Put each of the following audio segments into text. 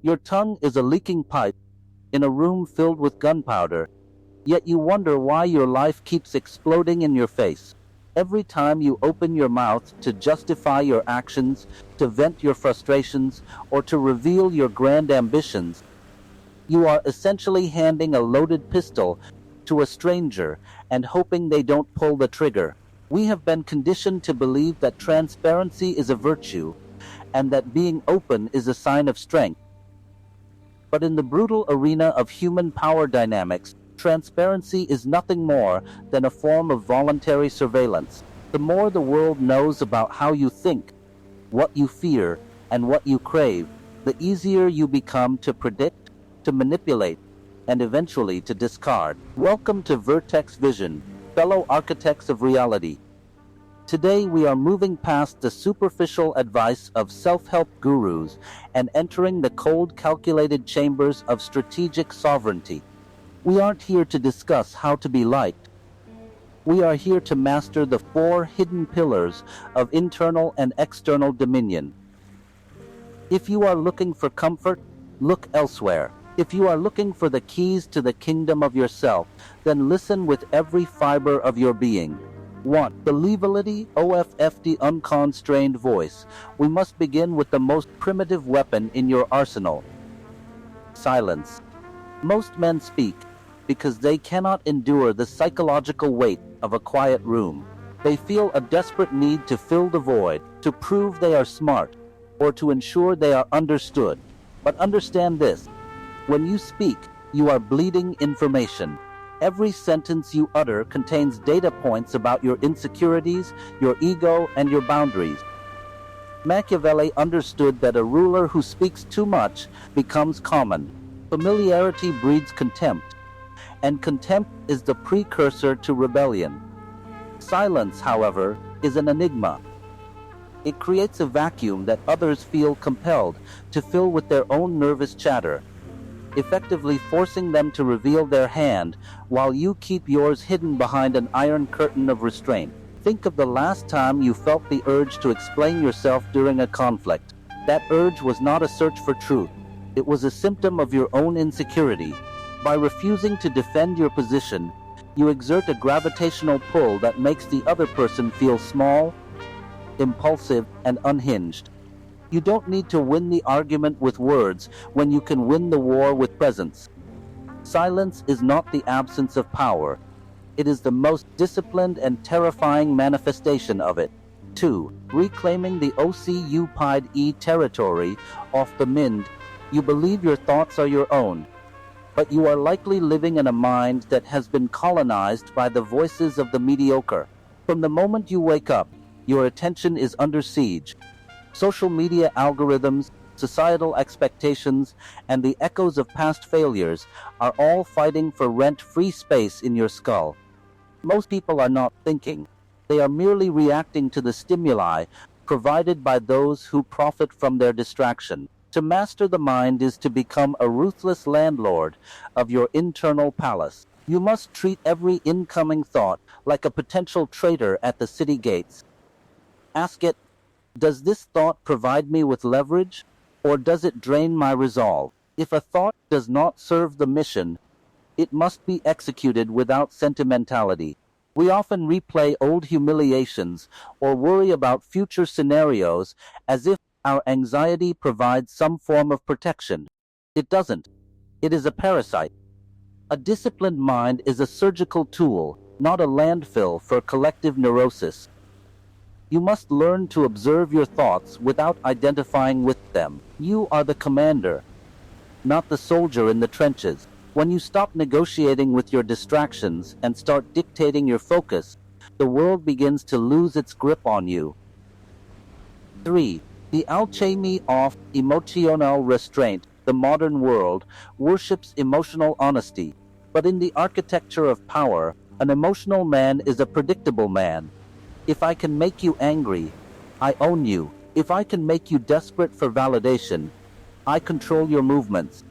Your tongue is a leaking pipe in a room filled with gunpowder, yet you wonder why your life keeps exploding in your face. Every time you open your mouth to justify your actions, to vent your frustrations, or to reveal your grand ambitions, you are essentially handing a loaded pistol to a stranger and hoping they don't pull the trigger. We have been conditioned to believe that transparency is a virtue and that being open is a sign of strength. But in the brutal arena of human power dynamics, transparency is nothing more than a form of voluntary surveillance. The more the world knows about how you think, what you fear, and what you crave, the easier you become to predict, to manipulate, and eventually to discard. Welcome to Vertex Vision, fellow architects of reality. Today we are moving past the superficial advice of self-help gurus and entering the cold, calculated chambers of strategic sovereignty. We aren't here to discuss how to be liked. We are here to master the 4 hidden pillars of internal and external dominion. If you are looking for comfort, look elsewhere. If you are looking for the keys to the kingdom of yourself, then listen with every fiber of your being. 1. Believability, OFFD, unconstrained voice. We must begin with the most primitive weapon in your arsenal: silence. Most men speak because they cannot endure the psychological weight of a quiet room. They feel a desperate need to fill the void, to prove they are smart, or to ensure they are understood. But understand this: when you speak, you are bleeding information. Every sentence you utter contains data points about your insecurities, your ego, and your boundaries. Machiavelli understood that a ruler who speaks too much becomes common. Familiarity breeds contempt, and contempt is the precursor to rebellion. Silence, however, is an enigma. It creates a vacuum that others feel compelled to fill with their own nervous chatter, effectively forcing them to reveal their hand while you keep yours hidden behind an iron curtain of restraint. Think of the last time you felt the urge to explain yourself during a conflict. That urge was not a search for truth. It was a symptom of your own insecurity. By refusing to defend your position, you exert a gravitational pull that makes the other person feel small, impulsive, and unhinged. You don't need to win the argument with words when you can win the war with presence. Silence is not the absence of power. It is the most disciplined and terrifying manifestation of it. 2. Reclaiming the occupied territory off the mind. You believe your thoughts are your own, but you are likely living in a mind that has been colonized by the voices of the mediocre. From the moment you wake up, your attention is under siege. Social media algorithms, societal expectations, and the echoes of past failures are all fighting for rent-free space in your skull. Most people are not thinking. They are merely reacting to the stimuli provided by those who profit from their distraction. To master the mind is to become a ruthless landlord of your internal palace. You must treat every incoming thought like a potential traitor at the city gates. Ask it, does this thought provide me with leverage, or does it drain my resolve? If a thought does not serve the mission, it must be executed without sentimentality. We often replay old humiliations or worry about future scenarios as if our anxiety provides some form of protection. It doesn't. It is a parasite. A disciplined mind is a surgical tool, not a landfill for collective neurosis. You must learn to observe your thoughts without identifying with them. You are the commander, not the soldier in the trenches. When you stop negotiating with your distractions and start dictating your focus, the world begins to lose its grip on you. 3. The alchemy of emotional restraint. The modern world worships emotional honesty, but in the architecture of power, an emotional man is a predictable man. If I can make you angry, I own you. If I can make you desperate for validation, I control your movements.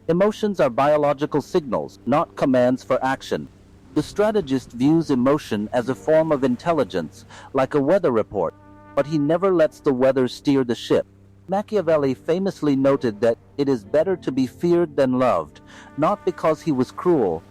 Emotions are biological signals, not commands for action. The strategist views emotion as a form of intelligence, like a weather report, but he never lets the weather steer the ship. Machiavelli famously noted that it is better to be feared than loved, not because he was cruel,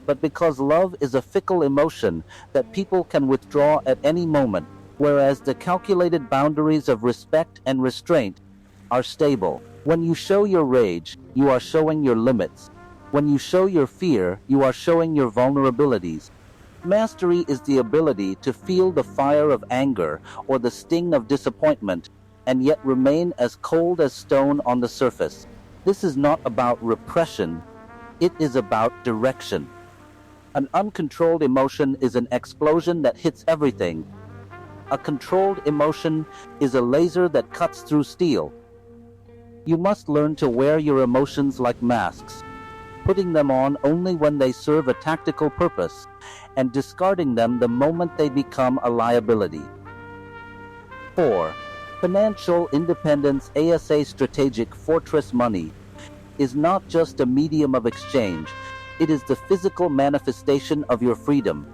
but because love is a fickle emotion that people can withdraw at any moment, whereas the calculated boundaries of respect and restraint are stable. When you show your rage, you are showing your limits. When you show your fear, you are showing your vulnerabilities. Mastery is the ability to feel the fire of anger or the sting of disappointment, and yet remain as cold as stone on the surface. This is not about repression, it is about direction. An uncontrolled emotion is an explosion that hits everything. A controlled emotion is a laser that cuts through steel. You must learn to wear your emotions like masks, putting them on only when they serve a tactical purpose, and discarding them the moment they become a liability. 4. Financial independence. ASA strategic fortress money is not just a medium of exchange, it is the physical manifestation of your freedom.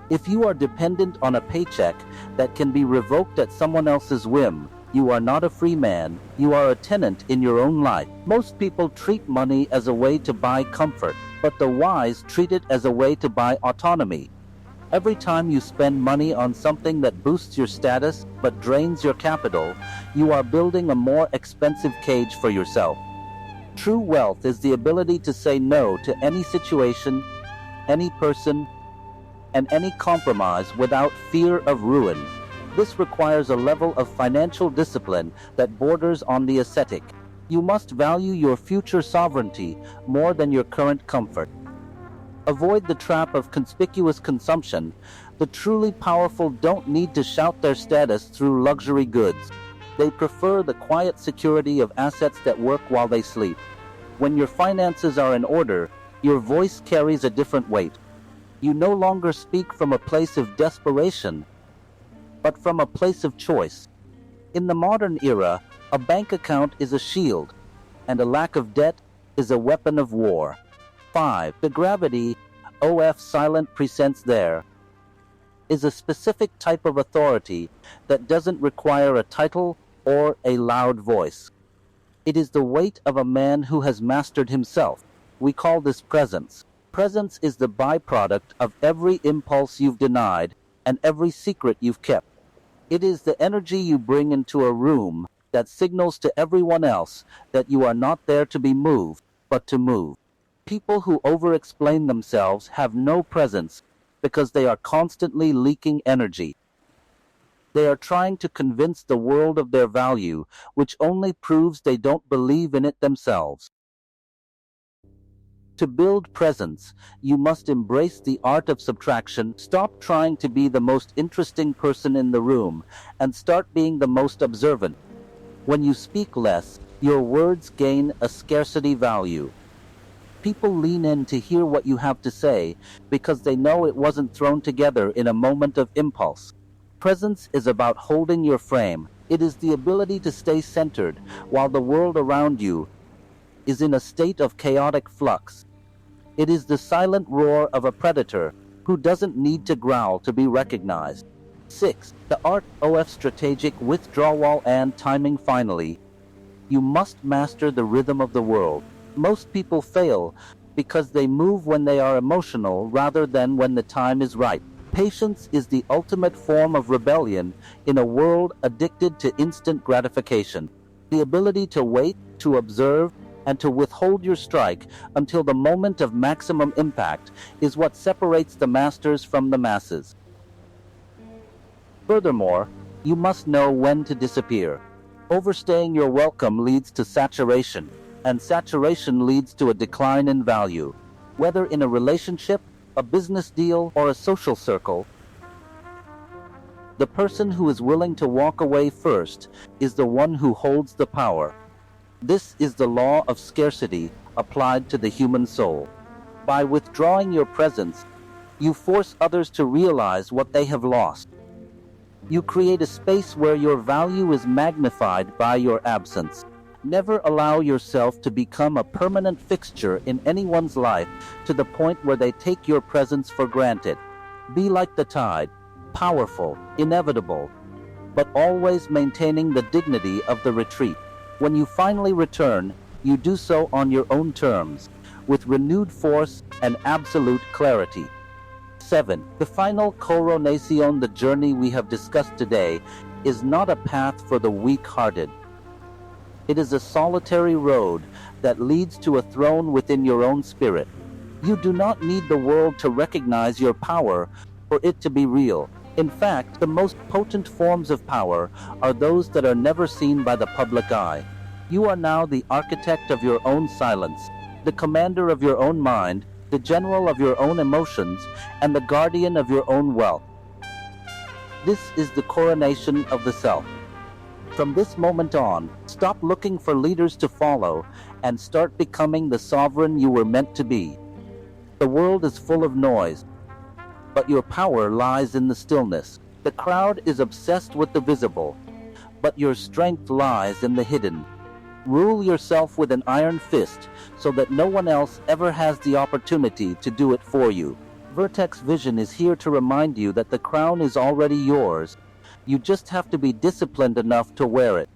If you are dependent on a paycheck that can be revoked at someone else's whim, you are not a free man, you are a tenant in your own life. Most people treat money as a way to buy comfort, but the wise treat it as a way to buy autonomy. Every time you spend money on something that boosts your status but drains your capital, you are building a more expensive cage for yourself. True wealth is the ability to say no to any situation, any person, and any compromise without fear of ruin. This requires a level of financial discipline that borders on the ascetic. You must value your future sovereignty more than your current comfort. Avoid the trap of conspicuous consumption. The truly powerful don't need to shout their status through luxury goods. They prefer the quiet security of assets that work while they sleep. When your finances are in order, your voice carries a different weight. You no longer speak from a place of desperation, but from a place of choice. In the modern era, a bank account is a shield, and a lack of debt is a weapon of war. 5. The gravity of silent presence. There is a specific type of authority that doesn't require a title or a loud voice. It is the weight of a man who has mastered himself. We call this presence. Presence is the byproduct of every impulse you've denied and every secret you've kept. It is the energy you bring into a room that signals to everyone else that you are not there to be moved, but to move. People who over-explain themselves have no presence because they are constantly leaking energy. They are trying to convince the world of their value, which only proves they don't believe in it themselves. To build presence, you must embrace the art of subtraction. Stop trying to be the most interesting person in the room and start being the most observant. When you speak less, your words gain a scarcity value. People lean in to hear what you have to say because they know it wasn't thrown together in a moment of impulse. Presence is about holding your frame. It is the ability to stay centered while the world around you is in a state of chaotic flux. It is the silent roar of a predator who doesn't need to growl to be recognized. 6. The art of strategic withdrawal and timing. Finally, you must master the rhythm of the world. Most people fail because they move when they are emotional rather than when the time is right. Patience is the ultimate form of rebellion in a world addicted to instant gratification. The ability to wait, to observe, and to withhold your strike until the moment of maximum impact is what separates the masters from the masses. Furthermore, you must know when to disappear. Overstaying your welcome leads to saturation, and saturation leads to a decline in value. Whether in a relationship, a business deal, or a social circle, the person who is willing to walk away first is the one who holds the power. This is the law of scarcity applied to the human soul. By withdrawing your presence, you force others to realize what they have lost. You create a space where your value is magnified by your absence. Never allow yourself to become a permanent fixture in anyone's life to the point where they take your presence for granted. Be like the tide, powerful, inevitable, but always maintaining the dignity of the retreat. When you finally return, you do so on your own terms, with renewed force and absolute clarity. 7. The final coronación, the journey we have discussed today, is not a path for the weak-hearted. It is a solitary road that leads to a throne within your own spirit. You do not need the world to recognize your power for it to be real. In fact, the most potent forms of power are those that are never seen by the public eye. You are now the architect of your own silence, the commander of your own mind, the general of your own emotions, and the guardian of your own wealth. This is the coronation of the self. From this moment on, stop looking for leaders to follow and start becoming the sovereign you were meant to be. The world is full of noise, but your power lies in the stillness. The crowd is obsessed with the visible, but your strength lies in the hidden. Rule yourself with an iron fist so that no one else ever has the opportunity to do it for you. Vertex Vision is here to remind you that the crown is already yours. You just have to be disciplined enough to wear it.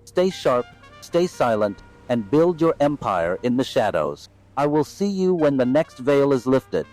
Stay sharp, stay silent, and build your empire in the shadows. I will see you when the next veil is lifted.